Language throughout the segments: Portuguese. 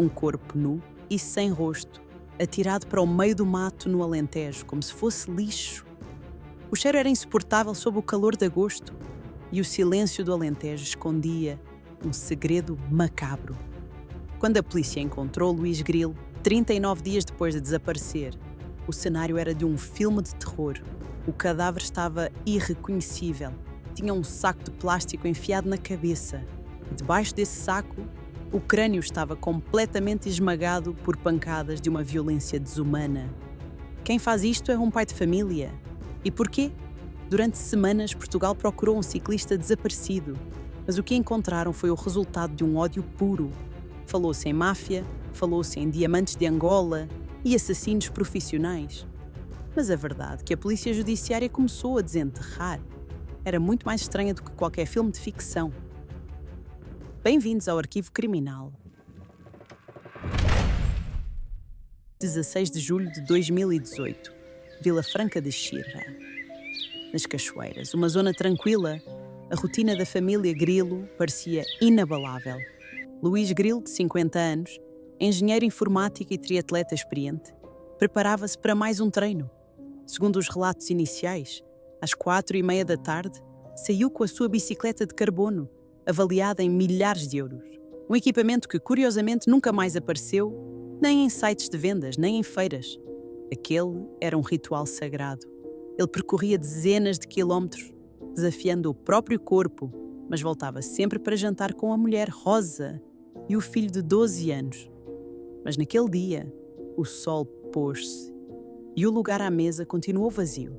Um corpo nu e sem rosto, atirado para o meio do mato no Alentejo, como se fosse lixo. O cheiro era insuportável sob o calor de agosto e o silêncio do Alentejo escondia um segredo macabro. Quando a polícia encontrou Luís Grilo, 39 dias depois de desaparecer, o cenário era de um filme de terror. O cadáver estava irreconhecível. Tinha um saco de plástico enfiado na cabeça. E debaixo desse saco, o crânio estava completamente esmagado por pancadas de uma violência desumana. Quem faz isto é um pai de família. E porquê? Durante semanas, Portugal procurou um ciclista desaparecido, mas o que encontraram foi o resultado de um ódio puro. Falou-se em máfia, falou-se em diamantes de Angola e assassinos profissionais. Mas a verdade é que a polícia judiciária começou a desenterrar era muito mais estranha do que qualquer filme de ficção. Bem-vindos ao Arquivo Criminal. 16 de julho de 2018, Vila Franca de Xirra. Nas Cachoeiras, uma zona tranquila, a rotina da família Grilo parecia inabalável. Luís Grilo, de 50 anos, engenheiro informático e triatleta experiente, preparava-se para mais um treino. Segundo os relatos iniciais, às 4h30 da tarde, saiu com a sua bicicleta de carbono, avaliada em milhares de euros. Um equipamento que, curiosamente, nunca mais apareceu, nem em sites de vendas, nem em feiras. Aquele era um ritual sagrado. Ele percorria dezenas de quilómetros, desafiando o próprio corpo, mas voltava sempre para jantar com a mulher Rosa e o filho de 12 anos. Mas naquele dia, o sol pôs-se e o lugar à mesa continuou vazio.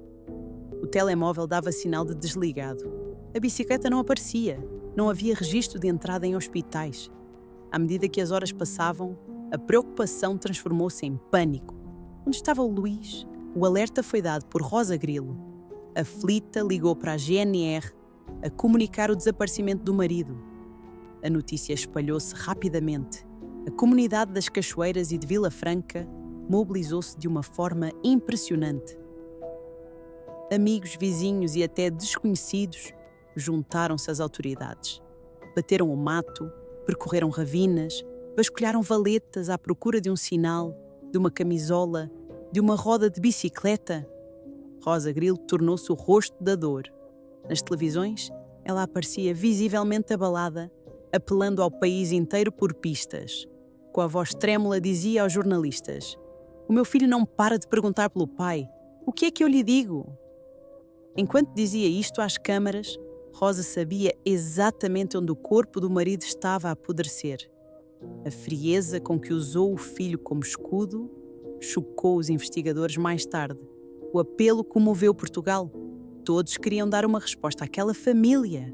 O telemóvel dava sinal de desligado. A bicicleta não aparecia. Não havia registro de entrada em hospitais. À medida que as horas passavam, a preocupação transformou-se em pânico. Onde estava o Luís? O alerta foi dado por Rosa Grilo. Aflita, ligou para a GNR a comunicar o desaparecimento do marido. A notícia espalhou-se rapidamente. A comunidade das Cachoeiras e de Vila Franca mobilizou-se de uma forma impressionante. Amigos, vizinhos e até desconhecidos juntaram-se às autoridades. Bateram o mato, percorreram ravinas, vasculharam valetas à procura de um sinal, de uma camisola, de uma roda de bicicleta. Rosa Grilo tornou-se o rosto da dor. Nas televisões, ela aparecia visivelmente abalada, apelando ao país inteiro por pistas. Com a voz trêmula dizia aos jornalistas: "O meu filho não para de perguntar pelo pai. O que é que eu lhe digo?" Enquanto dizia isto às câmaras, Rosa sabia exatamente onde o corpo do marido estava a apodrecer. A frieza com que usou o filho como escudo chocou os investigadores mais tarde. O apelo comoveu Portugal. Todos queriam dar uma resposta àquela família.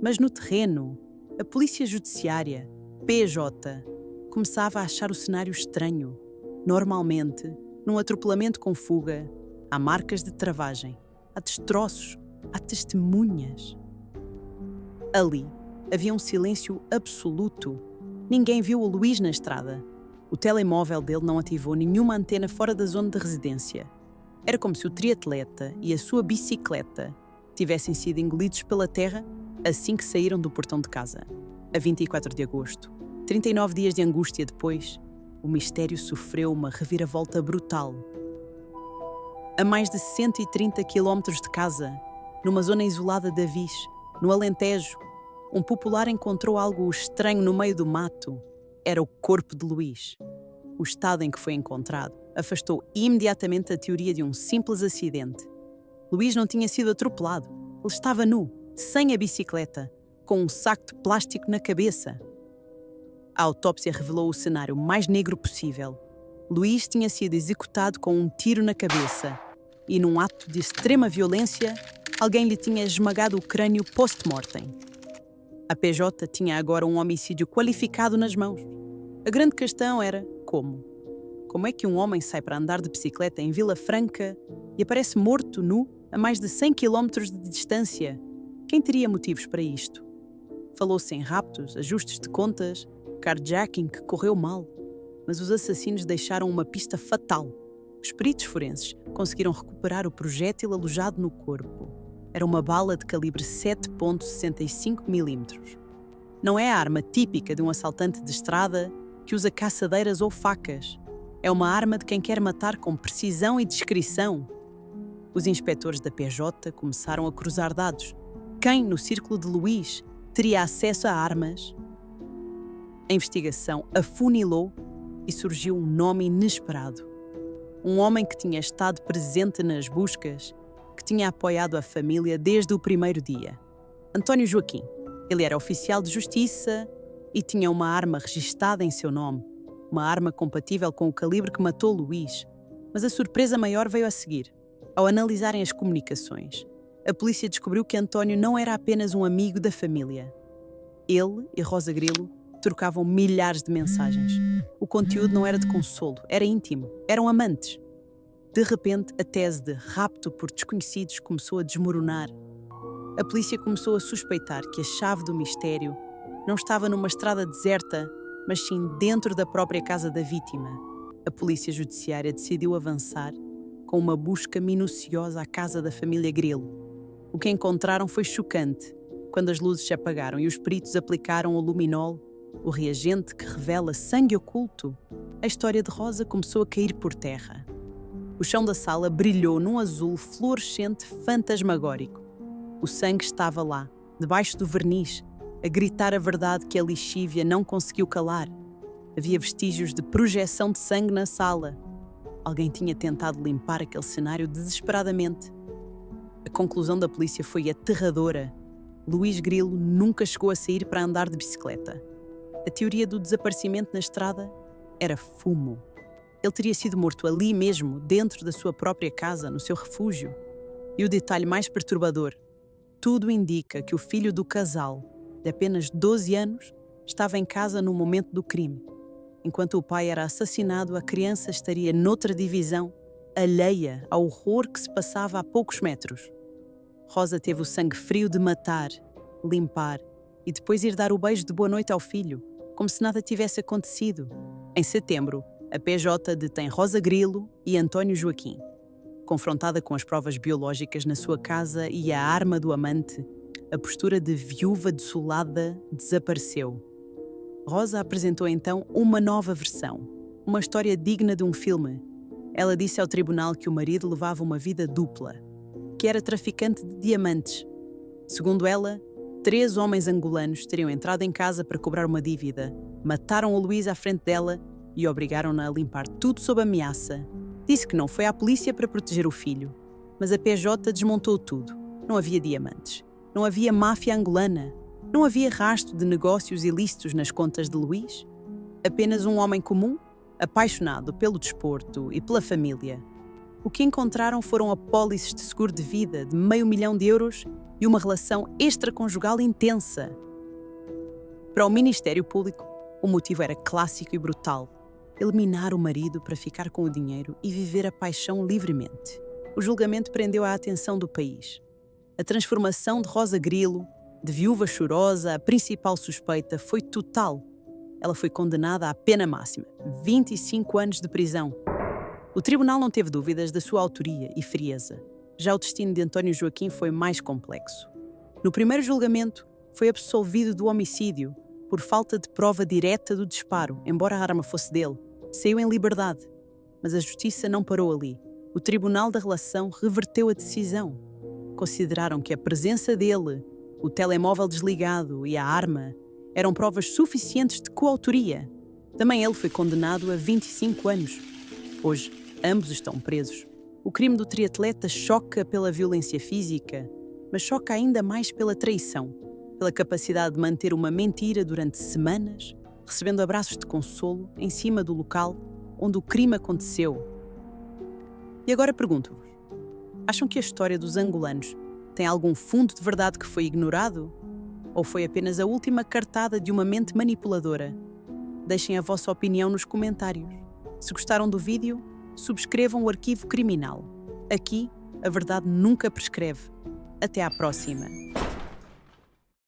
Mas no terreno, a Polícia Judiciária, PJ, começava a achar o cenário estranho. Normalmente, num atropelamento com fuga, há marcas de travagem, há destroços, há testemunhas. Ali, havia um silêncio absoluto. Ninguém viu o Luís na estrada. O telemóvel dele não ativou nenhuma antena fora da zona de residência. Era como se o triatleta e a sua bicicleta tivessem sido engolidos pela terra assim que saíram do portão de casa. A 24 de agosto, 39 dias de angústia depois, o mistério sofreu uma reviravolta brutal. A mais de 130 quilómetros de casa, numa zona isolada de Avis, no Alentejo, um popular encontrou algo estranho no meio do mato. Era o corpo de Luís. O estado em que foi encontrado afastou imediatamente a teoria de um simples acidente. Luís não tinha sido atropelado. Ele estava nu, sem a bicicleta, com um saco de plástico na cabeça. A autópsia revelou o cenário mais negro possível. Luís tinha sido executado com um tiro na cabeça e, num ato de extrema violência, alguém lhe tinha esmagado o crânio post-mortem. A PJ tinha agora um homicídio qualificado nas mãos. A grande questão era como? Como é que um homem sai para andar de bicicleta em Vila Franca e aparece morto nu a mais de 100 quilómetros de distância? Quem teria motivos para isto? Falou-se em raptos, ajustes de contas, carjacking que correu mal. Mas os assassinos deixaram uma pista fatal. Os peritos forenses conseguiram recuperar o projétil alojado no corpo. Era uma bala de calibre 7,65 mm. Não é a arma típica de um assaltante de estrada, que usa caçadeiras ou facas. É uma arma de quem quer matar com precisão e discrição. Os inspetores da PJ começaram a cruzar dados. Quem, no círculo de Luís, teria acesso a armas? A investigação afunilou e surgiu um nome inesperado. Um homem que tinha estado presente nas buscas, que tinha apoiado a família desde o primeiro dia. António Joaquim. Ele era oficial de justiça e tinha uma arma registada em seu nome, uma arma compatível com o calibre que matou Luís. Mas a surpresa maior veio a seguir. Ao analisarem as comunicações, a polícia descobriu que António não era apenas um amigo da família. Ele e Rosa Grilo trocavam milhares de mensagens. O conteúdo não era de consolo, era íntimo, eram amantes. De repente, a tese de rapto por desconhecidos começou a desmoronar. A polícia começou a suspeitar que a chave do mistério não estava numa estrada deserta, mas sim dentro da própria casa da vítima. A polícia judiciária decidiu avançar com uma busca minuciosa à casa da família Grilo. O que encontraram foi chocante. Quando as luzes se apagaram e os peritos aplicaram o luminol, o reagente que revela sangue oculto, a história de Rosa começou a cair por terra. O chão da sala brilhou num azul fluorescente fantasmagórico. O sangue estava lá, debaixo do verniz, a gritar a verdade que a lixívia não conseguiu calar. Havia vestígios de projeção de sangue na sala. Alguém tinha tentado limpar aquele cenário desesperadamente. A conclusão da polícia foi aterradora. Luís Grilo nunca chegou a sair para andar de bicicleta. A teoria do desaparecimento na estrada era fumo. Ele teria sido morto ali mesmo, dentro da sua própria casa, no seu refúgio. E o detalhe mais perturbador: tudo indica que o filho do casal, de apenas 12 anos, estava em casa no momento do crime. Enquanto o pai era assassinado, a criança estaria noutra divisão, alheia ao horror que se passava a poucos metros. Rosa teve o sangue frio de matar, limpar e depois ir dar o beijo de boa noite ao filho, como se nada tivesse acontecido. Em setembro, a PJ detém Rosa Grilo e António Joaquim. Confrontada com as provas biológicas na sua casa e a arma do amante, a postura de viúva desolada desapareceu. Rosa apresentou então uma nova versão, uma história digna de um filme. Ela disse ao tribunal que o marido levava uma vida dupla, que era traficante de diamantes. Segundo ela, 3 homens angolanos teriam entrado em casa para cobrar uma dívida, mataram o Luís à frente dela e obrigaram-na a limpar tudo sob ameaça. Disse que não foi à polícia para proteger o filho, mas a PJ desmontou tudo. Não havia diamantes, não havia máfia angolana, não havia rastro de negócios ilícitos nas contas de Luís. Apenas um homem comum, apaixonado pelo desporto e pela família. O que encontraram foram apólices de seguro de vida de €500.000 e uma relação extraconjugal intensa. Para o Ministério Público, o motivo era clássico e brutal: eliminar o marido para ficar com o dinheiro e viver a paixão livremente. O julgamento prendeu a atenção do país. A transformação de Rosa Grilo, de viúva chorosa, a principal suspeita, foi total. Ela foi condenada à pena máxima, 25 anos de prisão. O tribunal não teve dúvidas da sua autoria e frieza. Já o destino de António Joaquim foi mais complexo. No primeiro julgamento, foi absolvido do homicídio, por falta de prova direta do disparo, embora a arma fosse dele. Saiu em liberdade. Mas a justiça não parou ali. O Tribunal da Relação reverteu a decisão. Consideraram que a presença dele, o telemóvel desligado e a arma eram provas suficientes de coautoria. Também ele foi condenado a 25 anos. Hoje, ambos estão presos. O crime do triatleta choca pela violência física, mas choca ainda mais pela traição, pela capacidade de manter uma mentira durante semanas, recebendo abraços de consolo em cima do local onde o crime aconteceu. E agora pergunto-vos, acham que a história dos angolanos tem algum fundo de verdade que foi ignorado? Ou foi apenas a última cartada de uma mente manipuladora? Deixem a vossa opinião nos comentários. Se gostaram do vídeo, subscrevam o Arquivo Criminal. Aqui, a verdade nunca prescreve. Até à próxima!